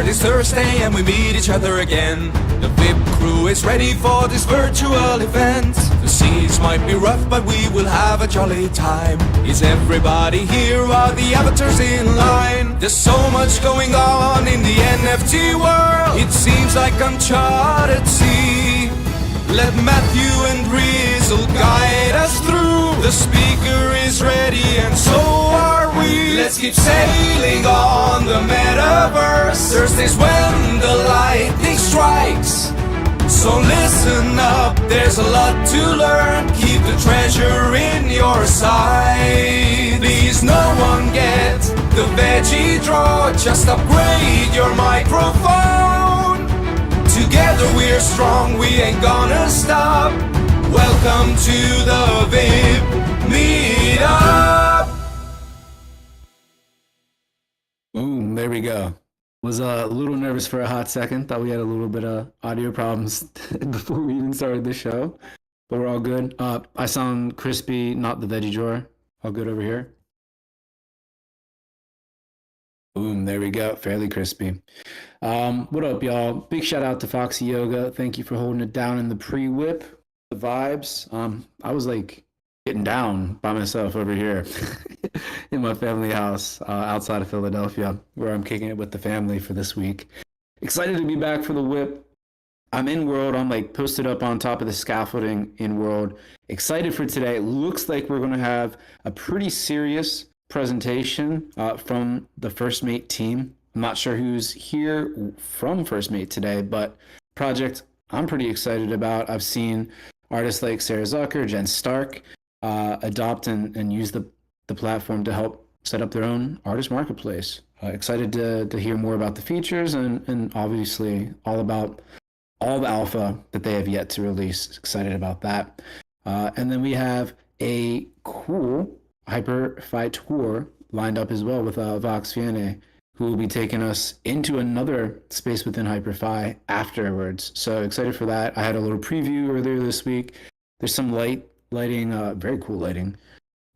It's Thursday and we meet each other again. The WIP crew is ready for this virtual event. The seas might be rough but we will have a jolly time. Is everybody here? Are the avatars in line? There's so much going on in the NFT world. It seems like uncharted sea. Let Matthew and Rizzle guide us through. The speaker is ready and so are we. Let's keep sailing on the Metaverse. Thursdays when the lightning strikes. So listen up, there's a lot to learn. Keep the treasure in your sight. Please no one get the veggie draw. Just upgrade your microphone. Together we're strong, we ain't gonna stop. Welcome to the WIP Meetup. Boom, there we go. Was a little nervous for a hot second. Thought we had a little bit of audio problems before we even started the show. But we're all good. I sound crispy, not the veggie drawer. All good over here. Boom, there we go. Fairly crispy. What up, y'all? Big shout out to Foxy Yoga. Thank you for holding it down in the pre-whip. The vibes. I was like getting down by myself over here in my family house outside of Philadelphia, where I'm kicking it with the family for this week. Excited to be back for the whip. I'm in World. I'm like posted up on top of the scaffolding in World. Excited for today. It looks like we're going to have a pretty serious presentation from the Firstmate team. I'm not sure who's here from Firstmate today, but project I'm pretty excited about. I've seen artists like Sarah Zucker, Jen Stark adopt and use the platform to help set up their own artist marketplace. Excited to hear more about the features and obviously all about all the alpha that they have yet to release. Excited about that. And then we have a cool Hyper-Fi tour lined up as well with Voxvienne, who will be taking us into another space within Hyper-Fi afterwards. So excited for that. I had a little preview earlier this week. There's some lighting, very cool lighting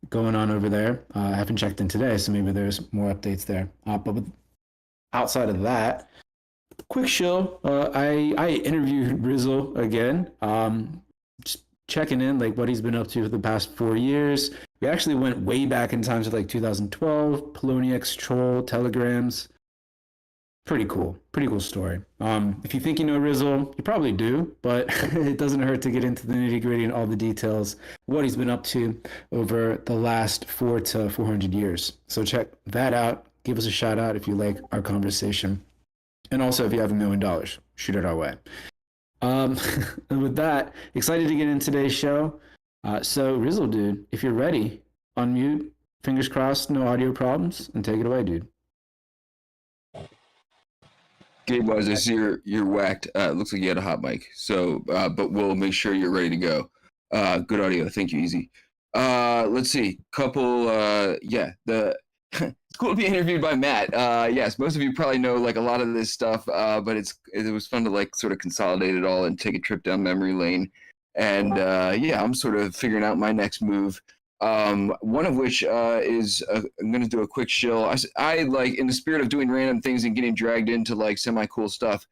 going on over there. I haven't checked in today, so maybe there's more updates there. But outside of that, quick show. I interviewed Rizzle again. Just checking in, like what he's been up to for the past 4 years. We actually went way back in times of like 2012, Poloniex troll, telegrams. Pretty cool story. If you think you know Rizzle, you probably do, but it doesn't hurt to get into the nitty gritty and all the details, what he's been up to over the last 400 to 400 years. So check that out. Give us a shout out if you like our conversation. And also if you have $1 million, shoot it our way. And with that, excited to get in today's show. So Rizzle, dude, if you're ready, unmute, fingers crossed, no audio problems, and take it away, dude. Gabe Wise, I see you're whacked. Looks like you had a hot mic. So, but we'll make sure you're ready to go. Good audio. Thank you, Easy. Let's see. It's cool to be interviewed by Matt. Yes, most of you probably know like a lot of this stuff, but it was fun to like sort of consolidate it all and take a trip down memory lane. And I'm sort of figuring out my next move. One of which is I'm going to do a quick shill. I like in the spirit of doing random things and getting dragged into like semi-cool stuff.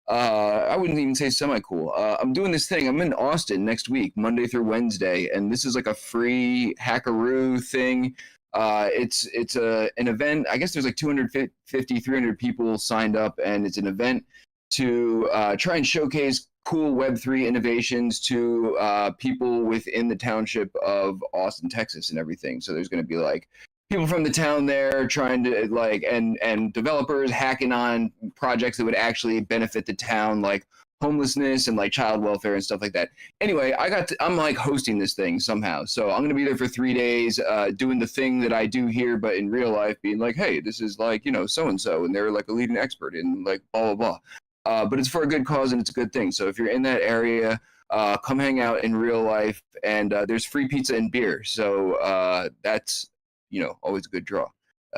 I wouldn't even say semi-cool. I'm doing this thing. I'm in Austin next week, Monday through Wednesday, and this is like a free hackaroo thing. It's an event. I guess there's like 250, 300 people signed up, and it's an event to try and showcase cool Web3 innovations to people within the township of Austin, Texas, and everything. So there's going to be like people from the town there trying to like and developers hacking on projects that would actually benefit the town, like homelessness and like child welfare and stuff like that. Anyway, I'm like hosting this thing somehow, so I'm gonna be there for 3 days, doing the thing that I do here, but in real life, being like, hey, this is like, you know, so and so, and they're like a leading expert in like blah blah blah. But it's for a good cause and it's a good thing. So if you're in that area, come hang out in real life, and there's free pizza and beer. So that's, you know, always a good draw,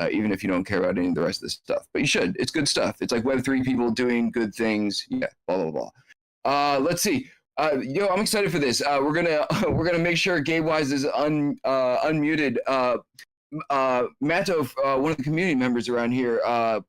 even if you don't care about any of the rest of this stuff. But you should. It's good stuff. It's like Web3 people doing good things. Yeah, blah blah blah. Let's see. I'm excited for this. We're gonna make sure GabeWise is unmuted. Matto, one of the community members around here,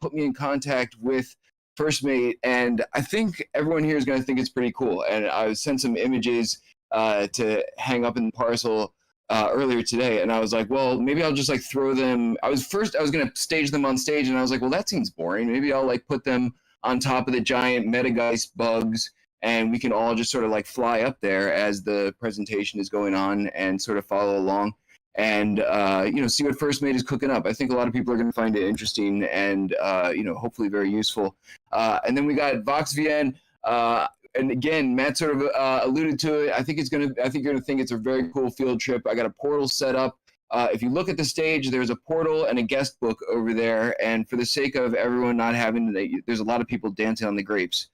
put me in contact with Firstmate, and I think everyone here is going to think it's pretty cool. And I sent some images to hang up in the parcel earlier today, and I was like, well, maybe I'll just like throw them. I was going to stage them on stage, and I was like, well, that seems boring. Maybe I'll like put them on top of the giant Metageist bugs, and we can all just sort of like fly up there as the presentation is going on and sort of follow along. And you know, see what Firstmate is cooking up. I think a lot of people are going to find it interesting and you know, hopefully very useful. And then we got Voxvienne, and again, Matt sort of alluded to it. I think you're going to think it's a very cool field trip. I got a portal set up. If you look at the stage, there's a portal and a guest book over there. And for the sake of everyone not having to, there's a lot of people dancing on the grapes.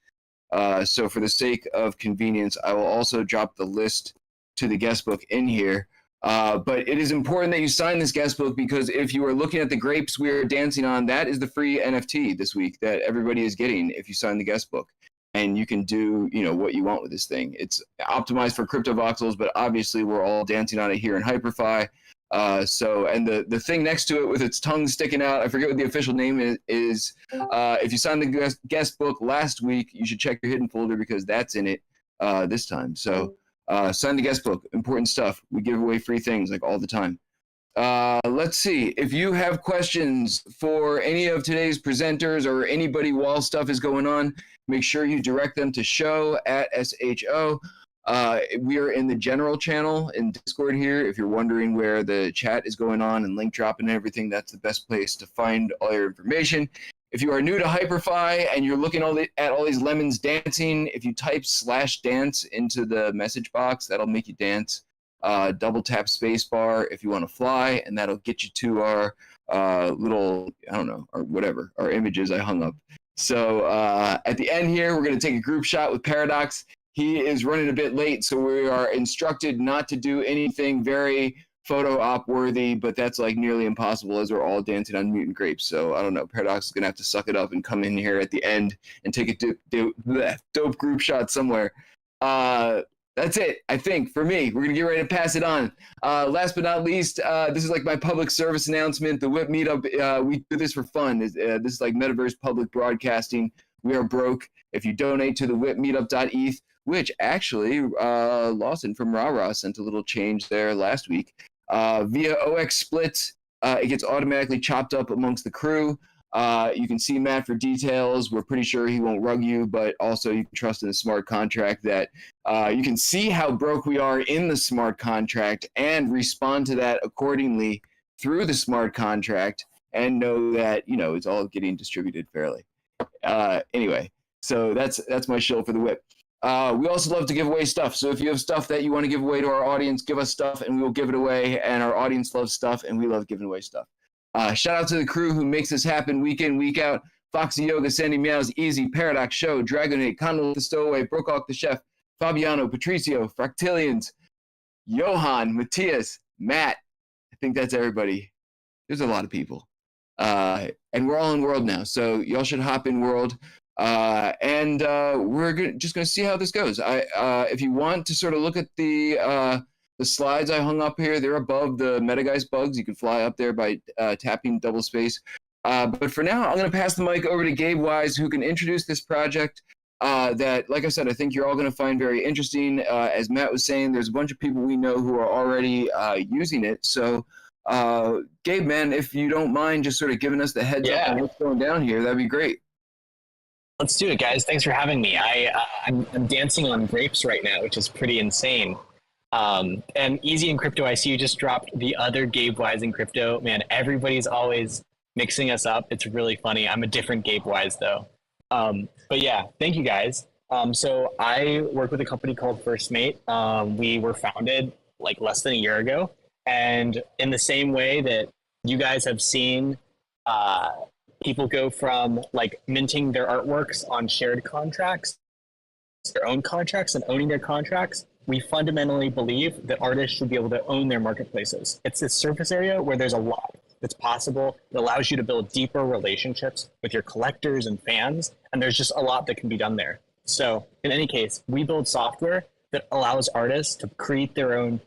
So for the sake of convenience, I will also drop the list to the guest book in here. But it is important that you sign this guest book, because if you are looking at the grapes we are dancing on, that is the free NFT this week that everybody is getting if you sign the guest book. And you can do, you know, what you want with this thing. It's optimized for crypto voxels, but obviously we're all dancing on it here in Hyperfy. And the thing next to it with its tongue sticking out, I forget what the official name is. If you signed the guest book last week, you should check your hidden folder, because that's in it this time. So sign the guest book, important stuff. We give away free things like all the time. Let's see. If you have questions for any of today's presenters or anybody while stuff is going on, make sure you direct them to show@SHO. We are in the general channel in Discord here. If you're wondering where the chat is going on and link dropping and everything, that's the best place to find all your information. If you are new to Hyperfy and you're looking at all these lemons dancing, if you type /dance into the message box, that'll make you dance. Double tap spacebar if you want to fly, and that'll get you to our little, I don't know, or whatever, our images I hung up. So at the end here, we're going to take a group shot with Paradox. He is running a bit late, so we are instructed not to do anything very photo op worthy, but that's like nearly impossible as we're all dancing on mutant grapes. So I don't know, Paradox is going to have to suck it up and come in here at the end and take a dope group shot somewhere. That's it, I think, for me. We're going to get ready to pass it on. Last but not least, this is like my public service announcement. The WIP Meetup, we do this for fun. This is like Metaverse public broadcasting. We are broke. If you donate to the WIPmeetup.eth, which actually Lawson from RaRa sent a little change there last week, via OX splits, it gets automatically chopped up amongst the crew. You can see Matt for details. We're pretty sure he won't rug you, but also you can trust in the smart contract that you can see how broke we are in the smart contract and respond to that accordingly through the smart contract, and know that, you know, it's all getting distributed fairly. Anyway, so that's my shill for the WIP. We also love to give away stuff. So if you have stuff that you want to give away to our audience, give us stuff and we will give it away. And our audience loves stuff and we love giving away stuff. Shout out to the crew who makes this happen week in, week out. Foxy Yoga, Sandy Meows, Easy, Paradox Show, Dragonade, Condor the Stowaway, Brookhawk the Chef, Fabiano, Patricio, Fractillions, Johan, Matthias, Matt. I think that's everybody. There's a lot of people. And we're all in World now. So y'all should hop in World. And we're just going to see how this goes. If you want to sort of look at the slides I hung up here, they're above the Metageist bugs. You can fly up there by tapping double space. But for now, I'm going to pass the mic over to GabeWise, who can introduce this project, that, like I said, I think you're all going to find very interesting. As Matt was saying, there's a bunch of people we know who are already using it. So, Gabe, man, if you don't mind just sort of giving us the heads up on what's going down here, that'd be great. Let's do it, guys. Thanks for having me. I'm dancing on grapes right now, which is pretty insane. And Easy in Crypto, I see you just dropped the other Gabe Wise in Crypto. Man, everybody's always mixing us up. It's really funny. I'm a different Gabe Wise, though. But yeah, thank you, guys. So I work with a company called Firstmate. We were founded like less than a year ago. And in the same way that you guys have seen people go from like minting their artworks on shared contracts, their own contracts, and owning their contracts, we fundamentally believe that artists should be able to own their marketplaces. It's this surface area where there's a lot that's possible. It allows you to build deeper relationships with your collectors and fans, and there's just a lot that can be done there. So in any case, we build software that allows artists to create their own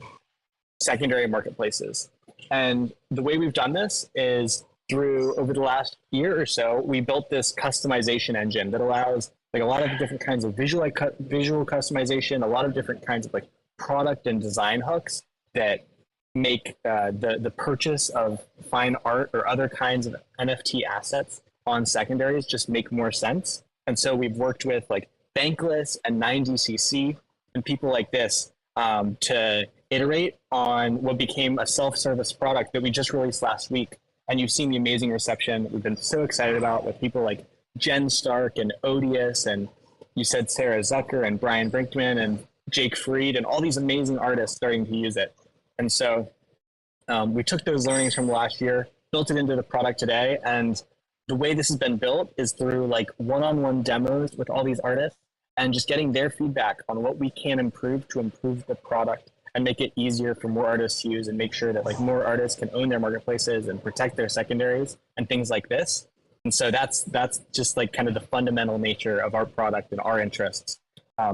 secondary marketplaces. And the way we've done this is through, over the last year or so, we built this customization engine that allows like a lot of different kinds of visual customization, a lot of different kinds of like product and design hooks that make the purchase of fine art or other kinds of NFT assets on secondaries just make more sense. And so we've worked with like Bankless and 9DCC and people like this to iterate on what became a self-service product that we just released last week. And you've seen the amazing reception that we've been so excited about with people like Jen Stark and Odious, and you said Sarah Zucker and Brian Brinkman and Jake Fried and all these amazing artists starting to use it. And so we took those learnings from last year, built it into the product today. And the way this has been built is through like one-on-one demos with all these artists and just getting their feedback on what we can improve to improve the product and make it easier for more artists to use and make sure that like more artists can own their marketplaces and protect their secondaries and things like this. And so that's just like kind of the fundamental nature of our product and our interests.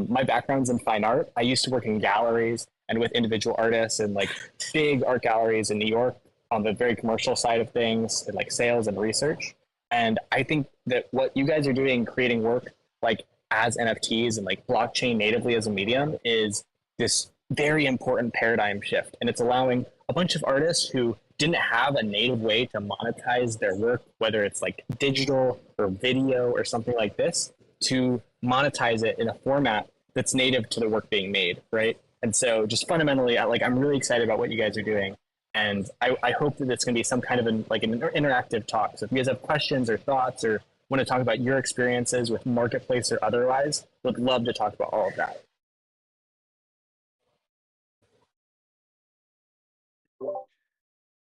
My background's in fine art. I used to work in galleries and with individual artists and like big art galleries in New York on the very commercial side of things, and like sales and research. And I think that what you guys are doing, creating work like as NFTs and like blockchain natively as a medium, is this very important paradigm shift. And it's allowing a bunch of artists who didn't have a native way to monetize their work, whether it's like digital or video or something like this, to monetize it in a format that's native to the work being made, right? And so just fundamentally, I'm really excited about what you guys are doing. And I hope that it's going to be some kind of an interactive talk. So if you guys have questions or thoughts or want to talk about your experiences with marketplace or otherwise, would love to talk about all of that.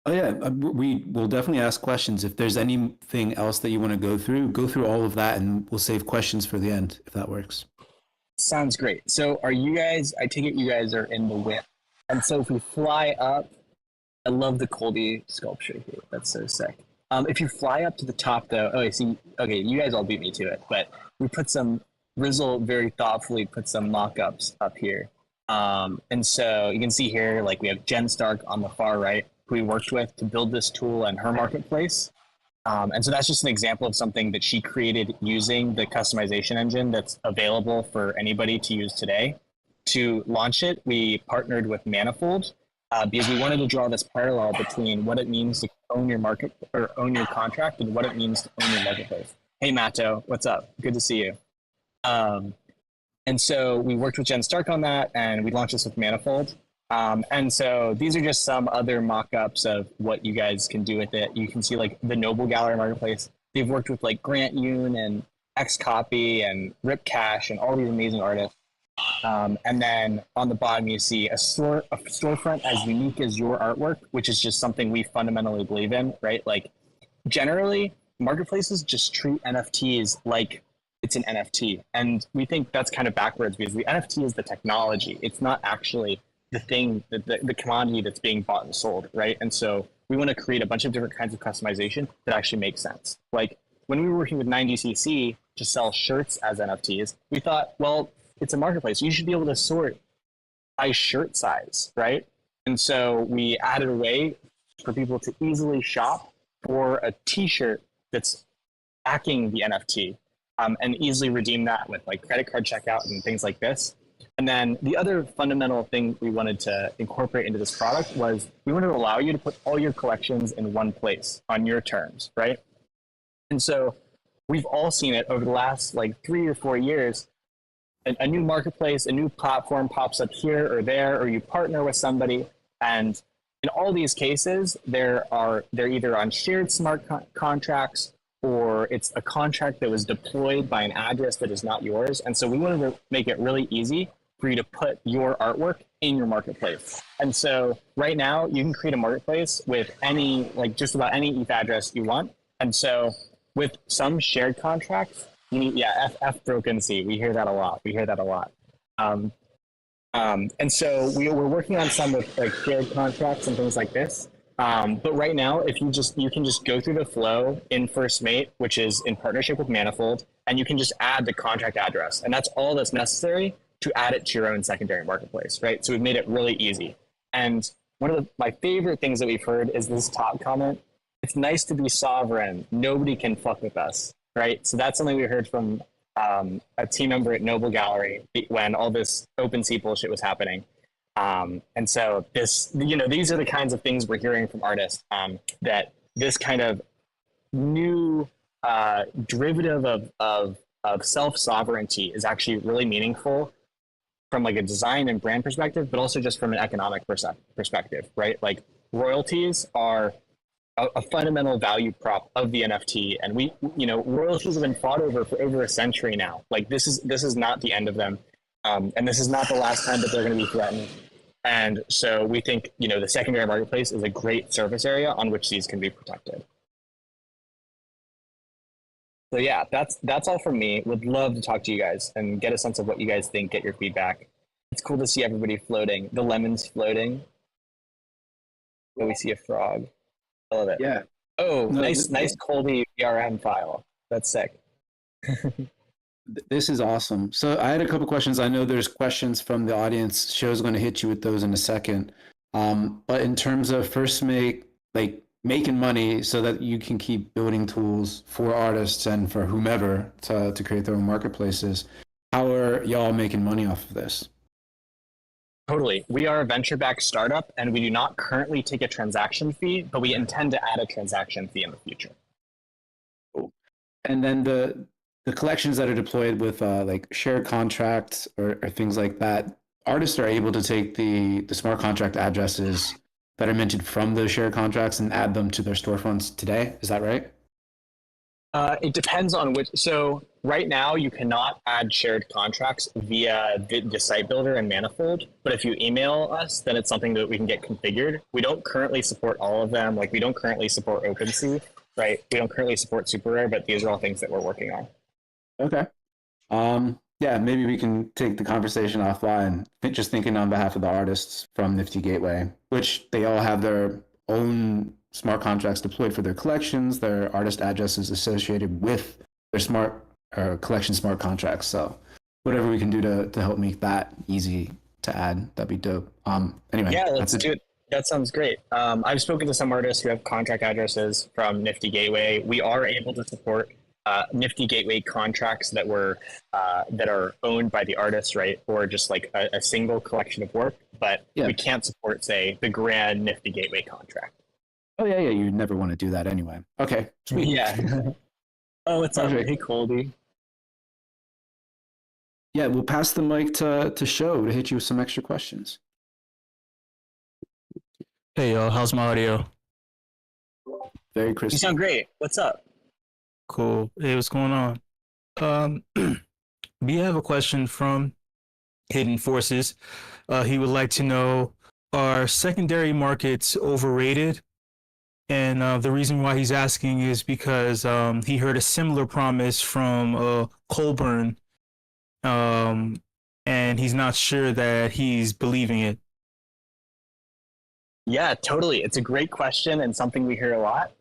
Oh yeah, we will definitely ask questions. If there's anything else that you want to go through all of that, and we'll save questions for the end, if that works. Sounds great. So are you guys, I take it you guys are in the WIP. And so if we fly up, I love the Colby sculpture here. That's so sick. If you fly up to the top though, okay, you guys all beat me to it, but we put Rizzle very thoughtfully put some mock-ups up here. And so you can see here, like we have Jen Stark on the far right, who we worked with to build this tool and her marketplace. And so that's just an example of something that she created using the customization engine that's available for anybody to use today. To launch it, we partnered with Manifold because we wanted to draw this parallel between what it means to own your market or own your contract and what it means to own your marketplace. Hey, Matto, what's up? Good to see you. And so we worked with Jen Stark on that, and we launched this with Manifold. And so these are just some other mock-ups of what you guys can do with it. You can see like the Noble Gallery Marketplace. They've worked with like Grant Yoon and Xcopy and Rip Cash and all these amazing artists. And then on the bottom, you see a storefront as unique as your artwork, which is just something we fundamentally believe in, right? Like generally, marketplaces just treat NFTs like it's an NFT. And we think that's kind of backwards because the NFT is the technology. It's not actually the thing, the commodity that's being bought and sold, right? And so we want to create a bunch of different kinds of customization that actually makes sense. Like when we were working with 9DCC to sell shirts as NFTs, we thought, well, it's a marketplace. You should be able to sort by shirt size, right? And so we added a way for people to easily shop for a t-shirt that's backing the NFT. and easily redeem that with like credit card checkout and things like this. And then the other fundamental thing we wanted to incorporate into this product was we wanted to allow you to put all your collections in one place on your terms, right? And so we've all seen it over the last like 3 or 4 years. A new marketplace, a new platform pops up here or there, or you partner with somebody. And in all these cases, they're either on shared smart contracts, or it's a contract that was deployed by an address that is not yours. And so we wanted to make it really easy for you to put your artwork in your marketplace. And so right now you can create a marketplace with any, like just about any ETH address you want. And so with some shared contracts, you need, F broken C. We hear that a lot. And so we're working on some with like shared contracts and things like this. But right now, if you can just go through the flow in Firstmate, which is in partnership with Manifold, and you can just add the contract address, and that's all that's necessary to add it to your own secondary marketplace, right? So we've made it really easy. And one of my favorite things that we've heard is this top comment: "It's nice to be sovereign. Nobody can fuck with us," right? So that's something we heard from a team member at Noble Gallery when all this OpenSea bullshit was happening. And so this, these are the kinds of things we're hearing from artists, that this kind of new derivative of self-sovereignty is actually really meaningful from like a design and brand perspective, but also just from an economic perspective, right? Like royalties are a fundamental value prop of the NFT, and royalties have been fought over for over a century now. Like this is not the end of them, and this is not the last time that they're going to be threatened. And so we think the secondary marketplace is a great surface area on which these can be protected. So yeah, that's all from me. Would love to talk to you guys and get a sense of what you guys think, get your feedback. It's cool to see everybody floating. The lemon's floating. Oh, we see a frog. I love it. Yeah. Oh, No, nice Colby VRM file. That's sick. This is awesome. So I had a couple questions. I know there's questions from the audience. Show's going to hit you with those in a second. But in terms of Firstmate, like making money so that you can keep building tools for artists and for whomever to create their own marketplaces, how are y'all making money off of this? Totally. We are a venture-backed startup, and we do not currently take a transaction fee, but we intend to add a transaction fee in the future. Cool. And then the collections that are deployed with like shared contracts or things like that, artists are able to take the smart contract addresses that are minted from those shared contracts and add them to their storefronts today. Is that right? It depends on which. So right now you cannot add shared contracts via the site builder and Manifold, but if you email us, then it's something that we can get configured. We don't currently support all of them. Like we don't currently support OpenSea, right? We don't currently support Super Rare, but these are all things that we're working on. Okay. Yeah, maybe we can take the conversation offline. Just thinking on behalf of the artists from Nifty Gateway, which they all have their own smart contracts deployed for their collections, their artist addresses associated with their smart collection smart contracts. So whatever we can do to help make that easy to add, that'd be dope. Anyway. Yeah, let's do it. That sounds great. I've spoken to some artists who have contract addresses from Nifty Gateway. We are able to support Nifty Gateway contracts that are owned by the artists, right? Or just like a single collection of work, but we can't support, say, the grand Nifty Gateway contract. Oh yeah, you never want to do that anyway. Okay, sweet. Yeah. Oh, what's up? Hey, Colby. Yeah, we'll pass the mic to Show to hit you with some extra questions. Hey, y'all, how's my audio? Very crisp. You sound great. What's up? Cool. Hey, what's going on? We have a question from Hidden Forces. He would like to know, are secondary markets overrated? And the reason why he's asking is because he heard a similar promise from Colburn, and he's not sure that he's believing it. Yeah, totally. It's a great question and something we hear a lot.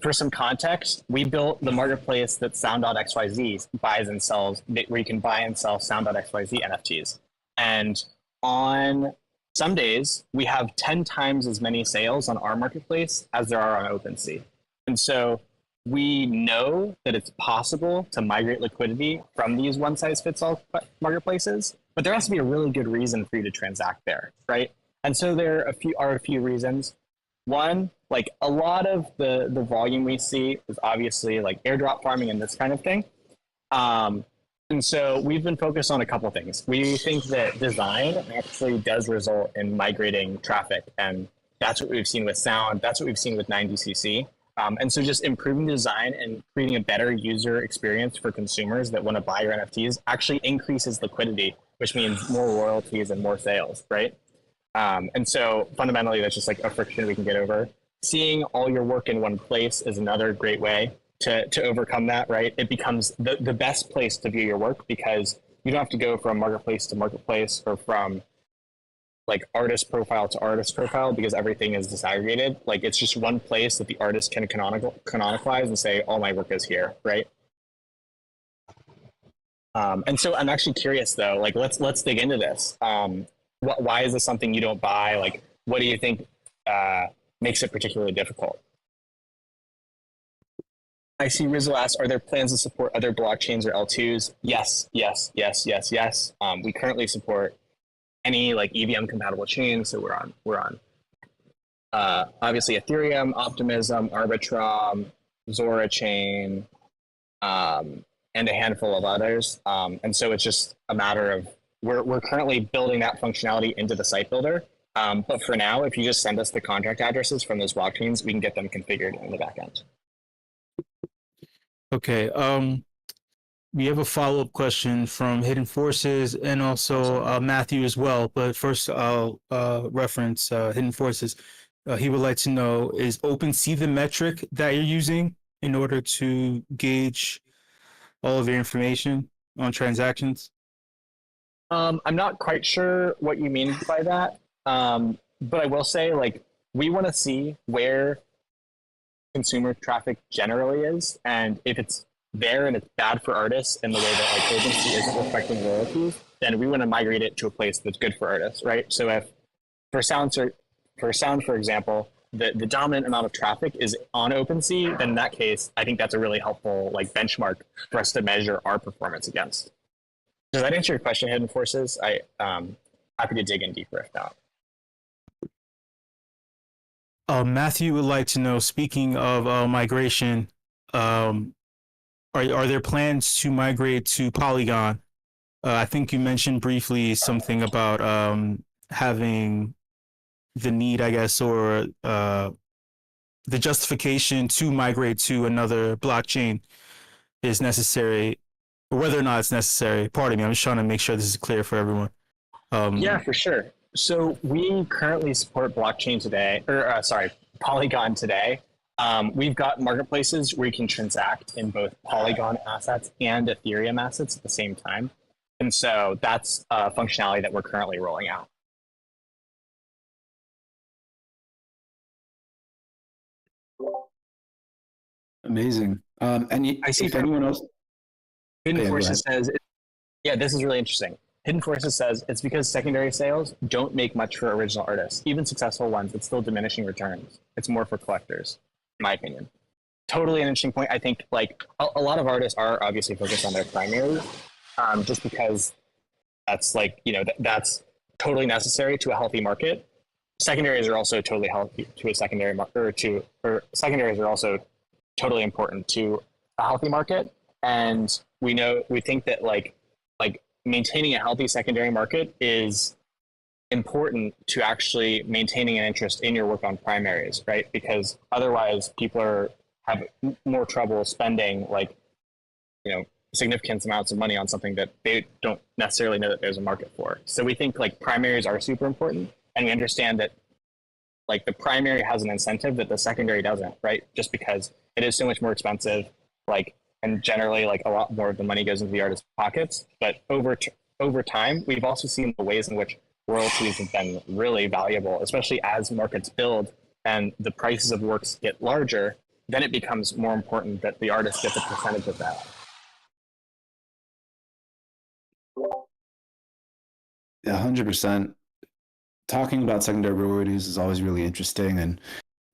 For some context, we built the marketplace that Sound.xyz buys and sells, where you can buy and sell Sound.xyz NFTs. And on some days, we have 10 times as many sales on our marketplace as there are on OpenSea. And so we know that it's possible to migrate liquidity from these one-size-fits-all marketplaces, but there has to be a really good reason for you to transact there, right? And so there are a few reasons. One, like a lot of the volume we see is obviously like airdrop farming and this kind of thing. And so we've been focused on a couple of things. We think that design actually does result in migrating traffic, and that's what we've seen with Sound. That's what we've seen with 9DCC. And so just improving design and creating a better user experience for consumers that want to buy your NFTs actually increases liquidity, which means more royalties and more sales, right? And so fundamentally, that's just like a friction we can get over. Seeing all your work in one place is another great way to overcome that, right? It becomes the best place to view your work because you don't have to go from marketplace to marketplace or from like artist profile to artist profile because everything is disaggregated. Like it's just one place that the artist can canonicalize and say, all my work is here, right? And so I'm actually curious though, like let's dig into this. Why is this something you don't buy? Like, what do you think makes it particularly difficult? I see Rizzo asks, are there plans to support other blockchains or L2s? Yes. We currently support any like EVM compatible chains. So we're on obviously Ethereum, Optimism, Arbitrum, Zora chain, and a handful of others. And so it's just a matter of we're currently building that functionality into the site builder. But for now, if you just send us the contract addresses from those blockchains, we can get them configured in the backend. Okay. We have a follow-up question from Hidden Forces and also Matthew as well. But first, I'll reference Hidden Forces. He would like to know, is OpenSea the metric that you're using in order to gauge all of your information on transactions? I'm not quite sure what you mean by that. But I will say, like, we want to see where consumer traffic generally is, and if it's there and it's bad for artists in the way that like OpenSea isn't reflecting royalties, then we want to migrate it to a place that's good for artists, right? So if for sound, for example, the dominant amount of traffic is on OpenSea, then in that case, I think that's a really helpful like benchmark for us to measure our performance against. Does that answer your question, Hidden Forces? Happy to dig in deeper if not. Matthew would like to know, speaking of migration, are there plans to migrate to Polygon? I think you mentioned briefly something about having the need, I guess, or the justification to migrate to another blockchain is necessary, or whether or not it's necessary. Pardon me, I'm just trying to make sure this is clear for everyone. Yeah, for sure. So we currently support blockchain today, or Polygon today. We've got marketplaces where you can transact in both Polygon assets and Ethereum assets at the same time. And so that's a functionality that we're currently rolling out. Amazing. And I see if anyone else, Hidden yeah, Forces says, yeah, this is really interesting. Hidden Forces says it's because secondary sales don't make much for original artists. Even successful ones, it's still diminishing returns. It's more for collectors, in my opinion. Totally an interesting point. I think like a lot of artists are obviously focused on their primary, just because that's like, you know, that's totally necessary to a healthy market. Secondaries are also totally healthy to a secondary market, or secondaries are also totally important to a healthy market. And we think that like maintaining a healthy secondary market is important to actually maintaining an interest in your work on primaries, right? Because otherwise people have more trouble spending like, you know, significant amounts of money on something that they don't necessarily know that there's a market for. So we think like primaries are super important, and we understand that like the primary has an incentive that the secondary doesn't, right? Just because it is so much more expensive, like, and generally like a lot more of the money goes into the artist's pockets. But over time, we've also seen the ways in which royalties have been really valuable, especially as markets build and the prices of works get larger, then it becomes more important that the artist gets a percentage of that. 100%. Talking about secondary royalties is always really interesting, and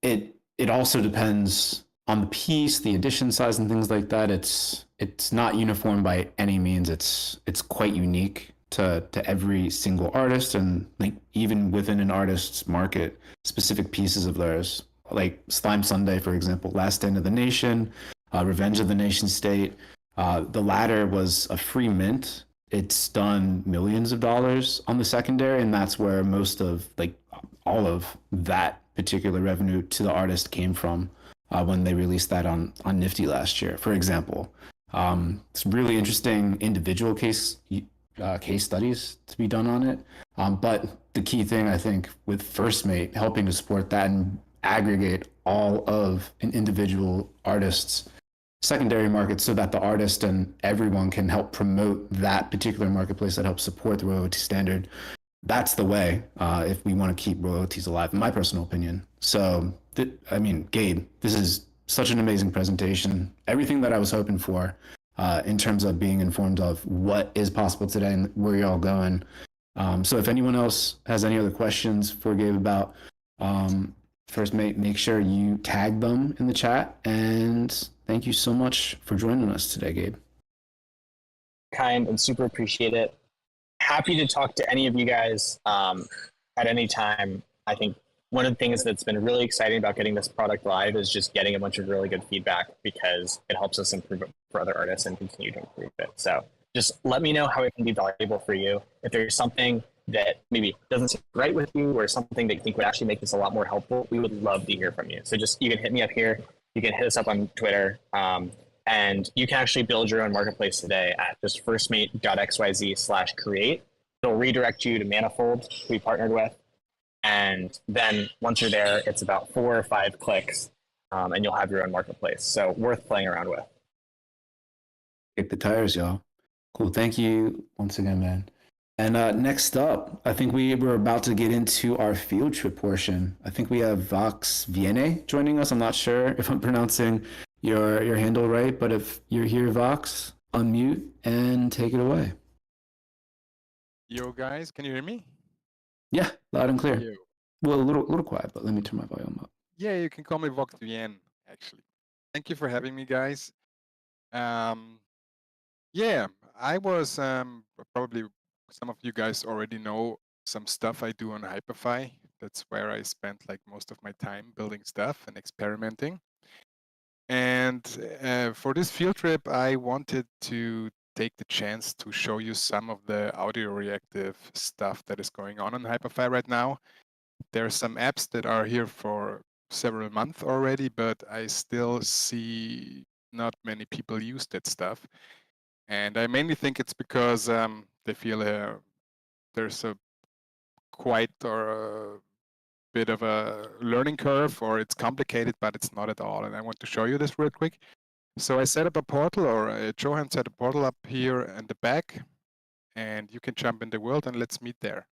it also depends on the piece, the edition size, and things like that, it's not uniform by any means. It's quite unique to every single artist, and like even within an artist's market, specific pieces of theirs, like Slime Sunday, for example, Last Stand of the Nation, Revenge of the Nation State. The latter was a free mint. It's done millions of dollars on the secondary, and that's where most of like all of that particular revenue to the artist came from when they released that on Nifty last year, for example. It's really interesting individual case studies to be done on it. But the key thing I think with Firstmate helping to support that and aggregate all of an individual artist's secondary market so that the artist and everyone can help promote that particular marketplace that helps support the royalty standard. That's the way if we want to keep royalties alive, in my personal opinion. So, I mean, Gabe, this is such an amazing presentation. Everything that I was hoping for in terms of being informed of what is possible today and where you're all going. So if anyone else has any other questions for Gabe about Firstmate, make sure you tag them in the chat. And thank you so much for joining us today, Gabe. Kind and super appreciate it. Happy to talk to any of you guys at any time. I think one of the things that's been really exciting about getting this product live is just getting a bunch of really good feedback, because it helps us improve it for other artists and continue to improve it. So just let me know how it can be valuable for you. If there's something that maybe doesn't seem right with you, or something that you think would actually make this a lot more helpful, we would love to hear from you. So just, you can hit me up here. You can hit us up on Twitter. And you can actually build your own marketplace today at just Firstmate.xyz/create. It'll redirect you to Manifold, who we partnered with. And then once you're there, it's about 4 or 5 clicks, and you'll have your own marketplace. So worth playing around with. Kick the tires, y'all. Cool. Thank you once again, man. And next up, I think we're about to get into our field trip portion. I think we have Voxvienne joining us. I'm not sure if I'm pronouncing your handle right, but if you're here, Vox, unmute and take it away. Yo, guys, can you hear me? Yeah, loud and clear. Yo. Well, a little quiet, but let me turn my volume up. Yeah, you can call me Voxvienne, actually. Thank you for having me, guys. Yeah, I was probably some of you guys already know some stuff I do on Hyperfy. That's where I spent like most of my time building stuff and experimenting. And for this field trip, I wanted to take the chance to show you some of the audio reactive stuff that is going on Hyperfy right now. There are some apps that are here for several months already, but I still see not many people use that stuff. And I mainly think it's because they feel there's a quite or a bit of a learning curve, or it's complicated, but it's not at all. And I want to show you this real quick. So I set up a portal, or Johan set a portal up here in the back, and you can jump in the world and let's meet there.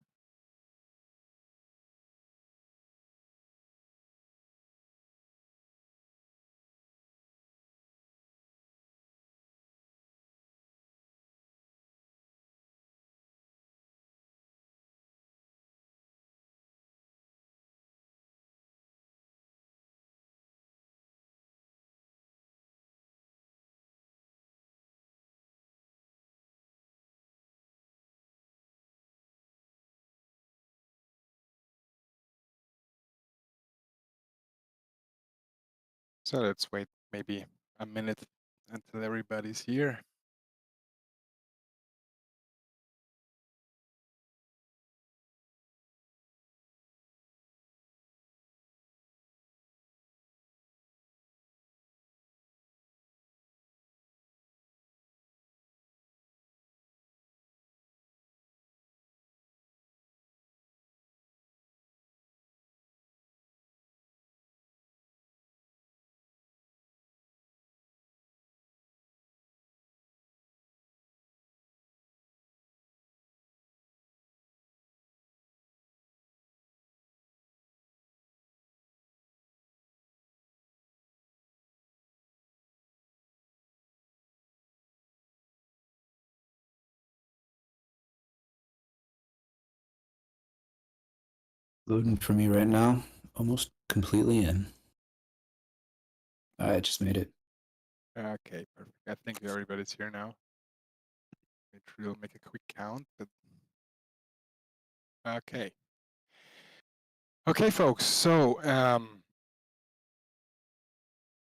So let's wait maybe a minute until everybody's here. Loading for me right now. Almost completely in. I just made it. Okay, perfect. I think everybody's here now. We'll make a quick count. But... Okay. Okay, folks. So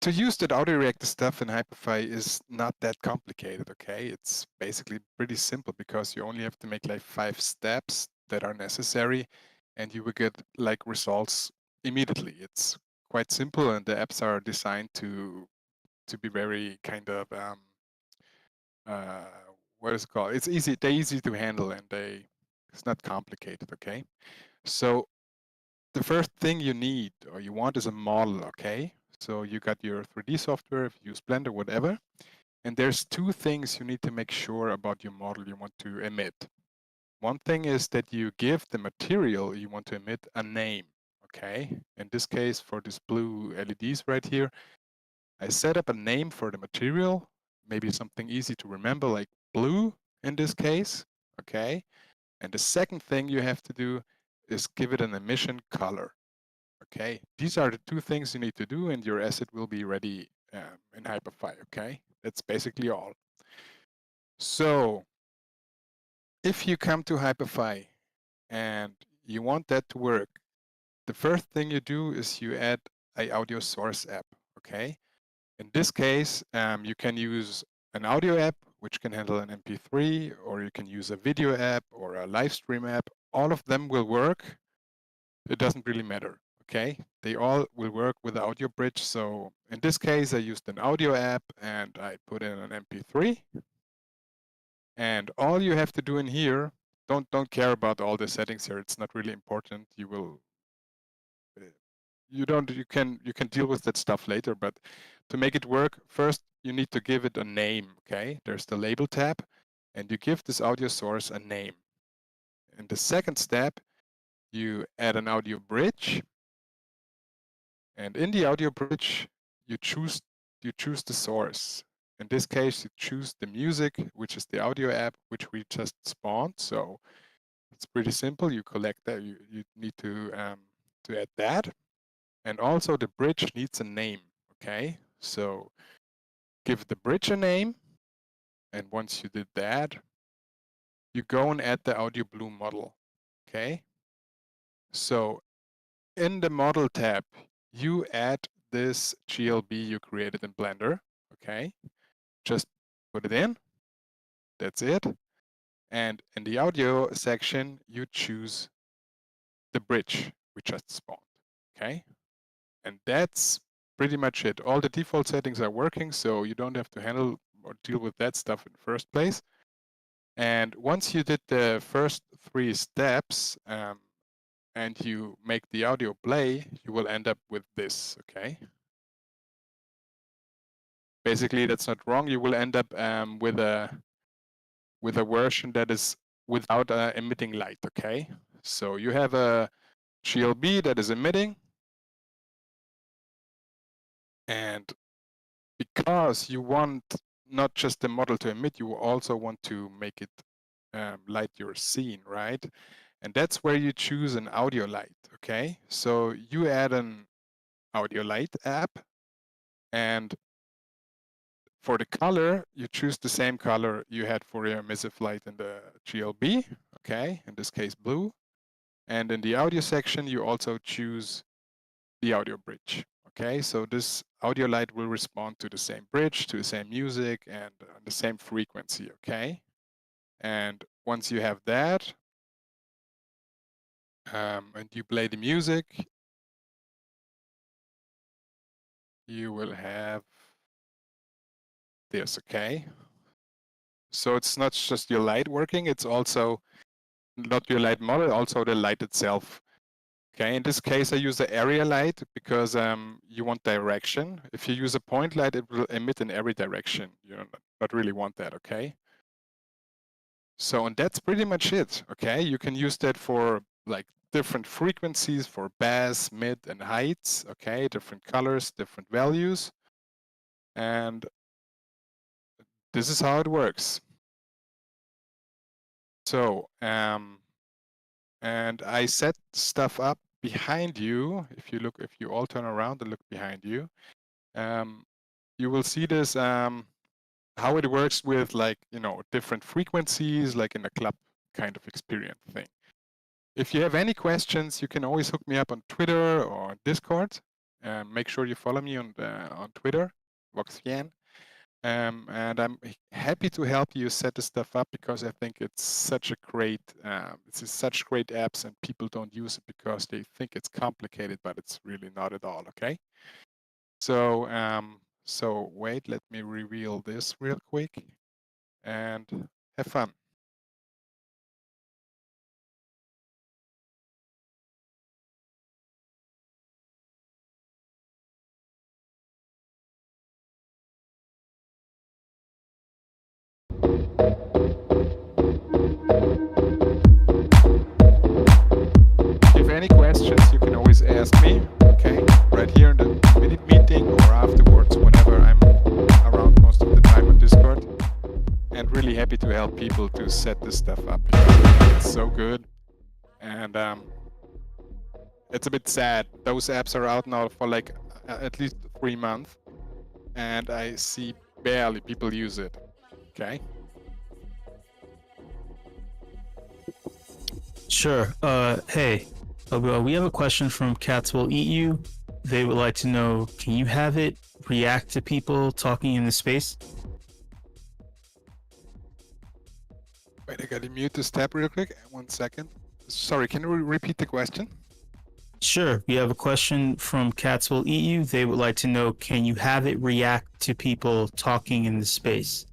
to use that audio reactor stuff in Hyperfy is not that complicated. Okay, it's basically pretty simple because you only have to make like 5 steps that are necessary, and you will get like results immediately. It's quite simple, and the apps are designed to be very kind of what is it called? It's easy. They're easy to handle, and it's not complicated. Okay, so the first thing you need or you want is a model. Okay, so you got your 3D software, if you use Blender, whatever, and there's 2 things you need to make sure about your model you want to emit. One thing is that you give the material you want to emit a name. Okay, in this case, for this blue LEDs right here, I set up a name for the material, maybe something easy to remember like blue in this case, okay? And the second thing you have to do is give it an emission color, okay? These are the 2 things you need to do and your asset will be ready in Hyperfy, okay? That's basically all. So if you come to Hyperfy and you want that to work, the first thing you do is you add a audio source app, okay? In this case, you can use an audio app, which can handle an MP3, or you can use a video app or a live stream app. All of them will work. It doesn't really matter, okay? They all will work with the audio bridge. So in this case, I used an audio app and I put in an MP3. And all you have to do in here, don't care about all the settings here. It's not really important. You can deal with that stuff later, but to make it work, first you need to give it a name, okay? There's the label tab, and you give this audio source a name. In the second step, you add an audio bridge, and in the audio bridge, you choose the source. In this case, you choose the music, which is the audio app, which we just spawned. So it's pretty simple. You collect that. You need to add that. And also the bridge needs a name, okay? So give the bridge a name. And once you did that, you go and add the audio blue model, okay? So in the model tab, you add this GLB you created in Blender, okay? Just put it in, that's it. And in the audio section, you choose the bridge we just spawned, okay? And that's pretty much it. All the default settings are working, so you don't have to handle or deal with that stuff in the first place. And once you did the first 3 steps and you make the audio play, you will end up with this, okay? Basically, that's not wrong. You will end up with a version that is without emitting light, okay? So you have a GLB that is emitting, and because you want not just the model to emit, you also want to make it light your scene, right? And that's where you choose an audio light, okay? So you add an audio light app, and for the color, you choose the same color you had for your emissive light in the GLB, okay? In this case, blue. And in the audio section, you also choose the audio bridge, okay? So this audio light will respond to the same bridge, to the same music, and the same frequency, okay? And once you have that, and you play the music, you will have this, okay? So it's not just your light working, it's also not your light model, also the light itself. Okay, in this case, I use the area light because you want direction. If you use a point light, it will emit in every direction. You don't not really want that, okay? So, and that's pretty much it, okay? You can use that for like different frequencies for bass, mid, and heights, okay? Different colors, different values. And this is how it works. So, and I set stuff up behind you. If you all turn around and look behind you, You will see this how it works with like different frequencies, like in a club kind of experience thing. If you have any questions, you can always hook me up on Twitter or Discord. Make sure you follow me on Twitter, Voxvienne. And I'm happy to help you set this stuff up because I think it's such a great, it's such great apps, and people don't use it because they think it's complicated, but it's really not at all. Okay. So so wait, let me reveal this real quick, and have fun. If any questions, you can always ask me, okay? Right here in the minute meeting or afterwards, whenever I'm around most of the time on Discord. And really happy to help people to set this stuff up because it's so good. And it's a bit sad. Those apps are out now for like at least 3 months, and I see barely people use it. Okay. Sure. Hey, we have a question from Cats Will Eat You. They would like to know, can you have it react to people talking in the space? Wait, I gotta mute this tab real quick. 1 second. Sorry, can you repeat the question? Sure. We have a question from Cats Will Eat You. They would like to know, can you have it react to people talking in the space?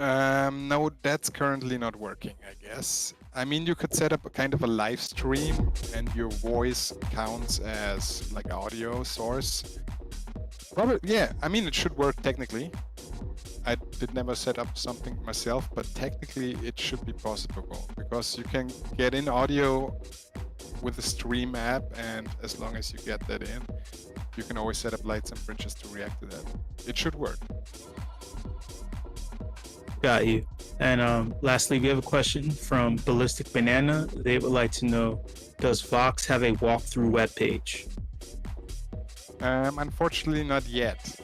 No, that's currently not working, I guess. I mean, you could set up a kind of a live stream and your voice counts as like audio source. Probably, yeah, I mean, it should work technically. I did never set up something myself, but technically it should be possible because you can get in audio with the stream app, and as long as you get that in, you can always set up lights and bridges to react to that. It should work. Got you. And lastly, we have a question from Ballistic Banana. They would like to know, does Vox have a walkthrough webpage? Unfortunately, not yet.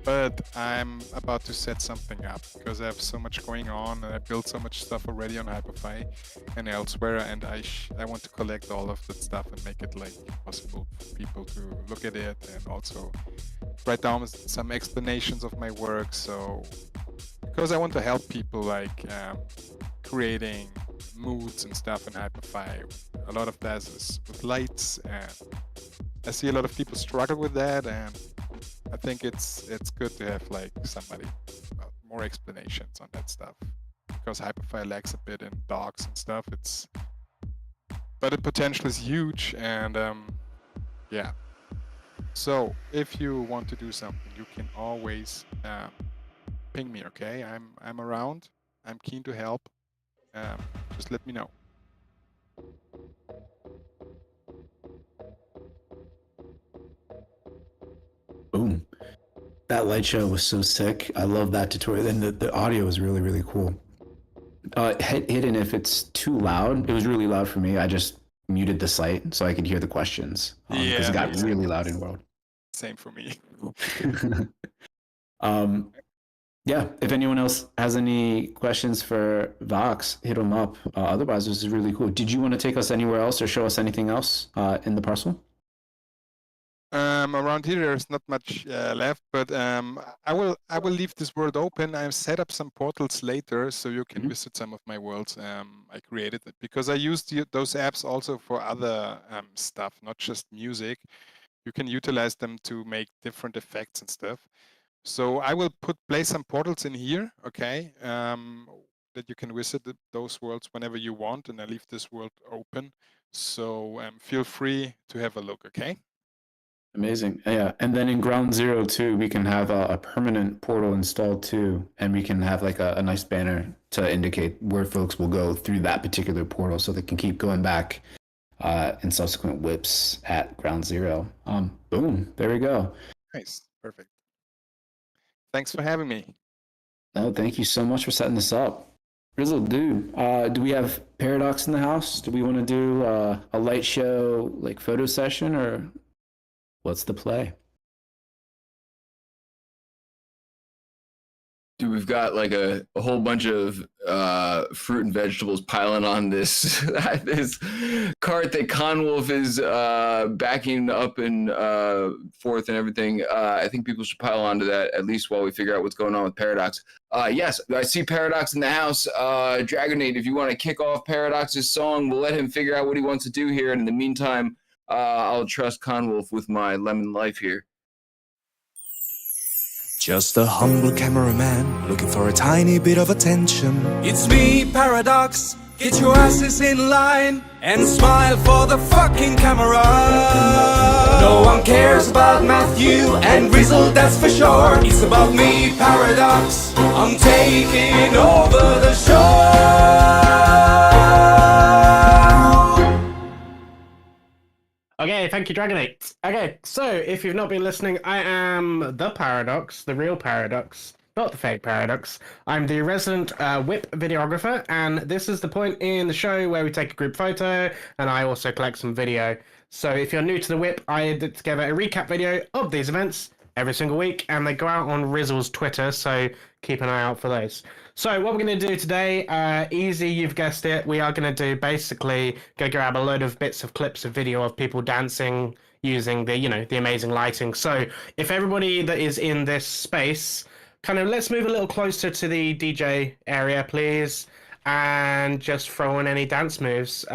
But I'm about to set something up because I have so much going on, and I built so much stuff already on Hyperfy and elsewhere, and I want to collect all of that stuff and make it like possible for people to look at it and also write down some explanations of my work. So because I want to help people like creating moods and stuff in Hyperfy. A lot of that is with lights, and I see a lot of people struggle with that, and I think it's good to have like somebody more explanations on that stuff because Hyperfy lacks a bit in docs and stuff. But the potential is huge, and yeah. So if you want to do something, you can always ping me. Okay, I'm around. I'm keen to help. Just let me know. Boom. That light show was so sick. I love that tutorial. And the audio was really, really cool. Hidden, if it's too loud, it was really loud for me. I just muted the site so I could hear the questions. Because it got really loud in World. Same for me. Yeah, if anyone else has any questions for Vox, hit them up. Otherwise, this is really cool. Did you want to take us anywhere else or show us anything else in the parcel? Around here, there's not much left, but I will leave this world open. I've set up some portals later, so you can visit some of my worlds I created because I used those apps also for other stuff, not just music. You can utilize them to make different effects and stuff. So I will place some portals in here, okay, that you can visit those worlds whenever you want, and I leave this world open. So feel free to have a look, okay? Amazing. Yeah. And then in Ground Zero too, we can have a permanent portal installed too. And we can have like a nice banner to indicate where folks will go through that particular portal so they can keep going back in subsequent whips at Ground Zero. Boom. There we go. Nice. Perfect. Thanks for having me. No, thank you so much for setting this up. Rizzle, dude, do we have Paradox in the house? Do we want to do a light show like photo session, or what's the play? Dude, we've got like a whole bunch of fruit and vegetables piling on this this cart that Conwolf is backing up and forth and everything. I think people should pile onto that at least while we figure out what's going on with Paradox. Yes, I see Paradox in the house. Dragonade, if you want to kick off Paradox's song, we'll let him figure out what he wants to do here. And in the meantime, I'll trust Conwolf with my lemon life here. Just a humble cameraman looking for a tiny bit of attention. It's me, Paradox. Get your asses in line and smile for the fucking camera. No one cares about Matthew and Grizzle, that's for sure. It's about me, Paradox. I'm taking over the show. Okay, thank you, Dragonate. Okay, so if you've not been listening, I am the Paradox, the real Paradox, not the fake Paradox. I'm the resident WIP videographer, and this is the point in the show where we take a group photo, and I also collect some video. So if you're new to the WIP, I did together a recap video of these events every single week, and they go out on Rizzle's Twitter, so keep an eye out for those. So what we're going to do today, easy, you've guessed it, we are going to do basically go grab a load of bits of clips of video of people dancing using the, the amazing lighting. So if everybody that is in this space, kind of let's move a little closer to the DJ area, please, and just throw in any dance moves.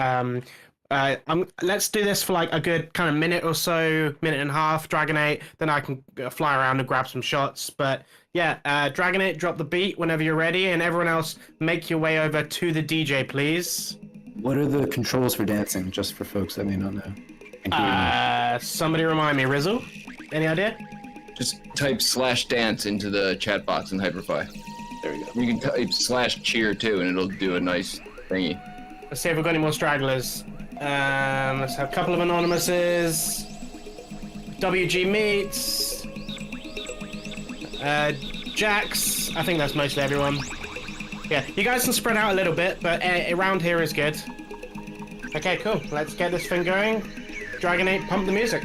Let's do this for like a good kind of minute or so, minute and a half, Dragonate, then I can fly around and grab some shots. But yeah, Dragonate, drop the beat whenever you're ready, and everyone else make your way over to the DJ, please. What are the controls for dancing, just for folks that may not know? Somebody remind me, Rizzle? Any idea? Just type /dance into the chat box in Hyperfy. There we go. You can type /cheer too, and it'll do a nice thingy. Let's see if we've got any more stragglers. Let's have a couple of anonymouses. WG Meets. Jax. I think that's mostly everyone. Yeah, you guys can spread out a little bit, but around here is good. Okay, cool. Let's get this thing going. Dragonate, pump the music.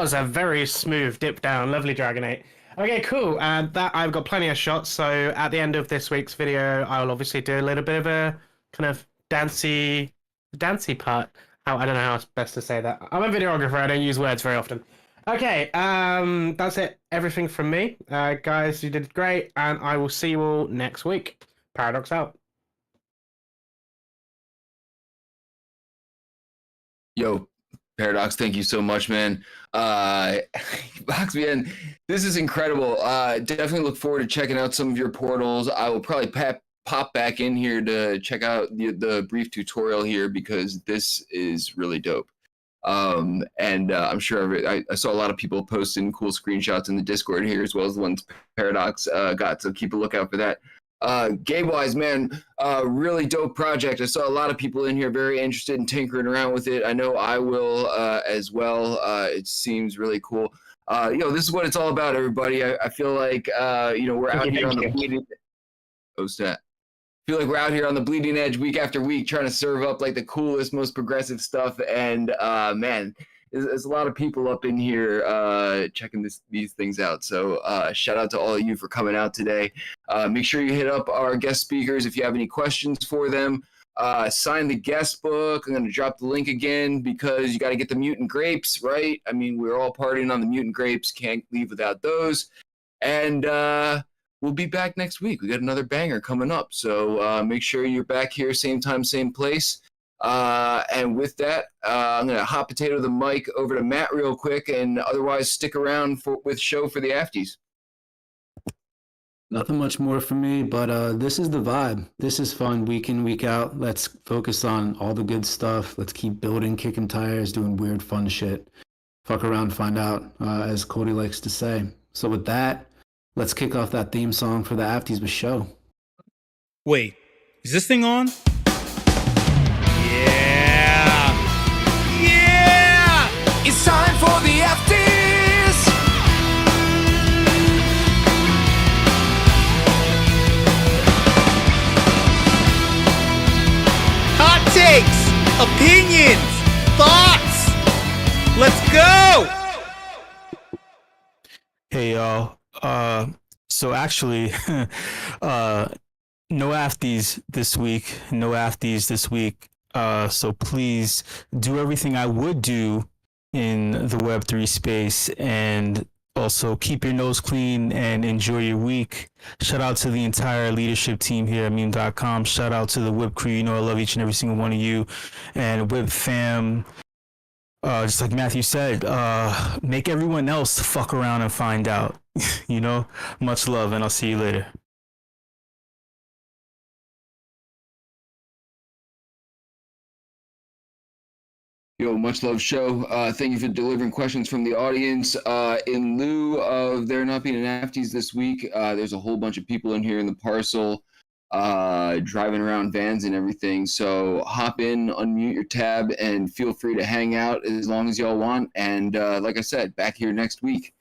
was a very smooth dip down. Lovely Dragonate. Okay, cool. That I've got plenty of shots. So at the end of this week's video, I'll obviously do a little bit of a kind of dancey part. How I don't know how it's best to say that. I'm a videographer. I don't use words very often. Okay, that's it. Everything from me, guys. You did great, and I will see you all next week. Paradox out. Yo, Paradox, thank you so much, man. Voxvienne, this is incredible. Definitely look forward to checking out some of your portals. I will probably pop back in here to check out the brief tutorial here because this is really dope. And I'm sure I saw a lot of people posting cool screenshots in the Discord here, as well as the ones Paradox got, so keep a lookout for that. Game-wise, man, really dope project. I saw a lot of people in here very interested in tinkering around with it. I know I will as well. It seems really cool. This is what it's all about, everybody. I feel like we're out here on the bleeding. Feel like we're out here on the bleeding edge week after week trying to serve up like the coolest, most progressive stuff. And man, there's a lot of people up in here checking these things out. So shout out to all of you for coming out today. Make sure you hit up our guest speakers if you have any questions for them. Sign the guest book. I'm going to drop the link again because you got to get the mutant grapes, right? I mean, we're all partying on the mutant grapes. Can't leave without those. And we'll be back next week. We got another banger coming up. So make sure you're back here, same time, same place. And with that, I'm going to hot potato the mic over to Matt real quick, and otherwise stick around with show for the afties. Nothing much more for me, but this is the vibe. This is fun week in, week out. Let's focus on all the good stuff. Let's keep building, kicking tires, doing weird, fun shit. Fuck around, find out, as Cody likes to say. So with that, let's kick off that theme song for the afties with show. Wait, is this thing on? Yeah! Yeah! It's time for the afties. Hot takes, opinions, thoughts. Let's go! Hey y'all. So actually, no afties this week. No afties this week. So please do everything I would do in the Web3 space, and also keep your nose clean and enjoy your week. Shout out to the entire leadership team here at meme.com. Shout out to the WIP crew. You know I love each and every single one of you. And WIP fam, just like Matthew said, make everyone else fuck around and find out. Much love, and I'll see you later. Yo, much love show. Thank you for delivering questions from the audience. In lieu of there not being an afties this week, there's a whole bunch of people in here in the parcel driving around vans and everything. So hop in, unmute your tab, and feel free to hang out as long as y'all want. And like I said, back here next week.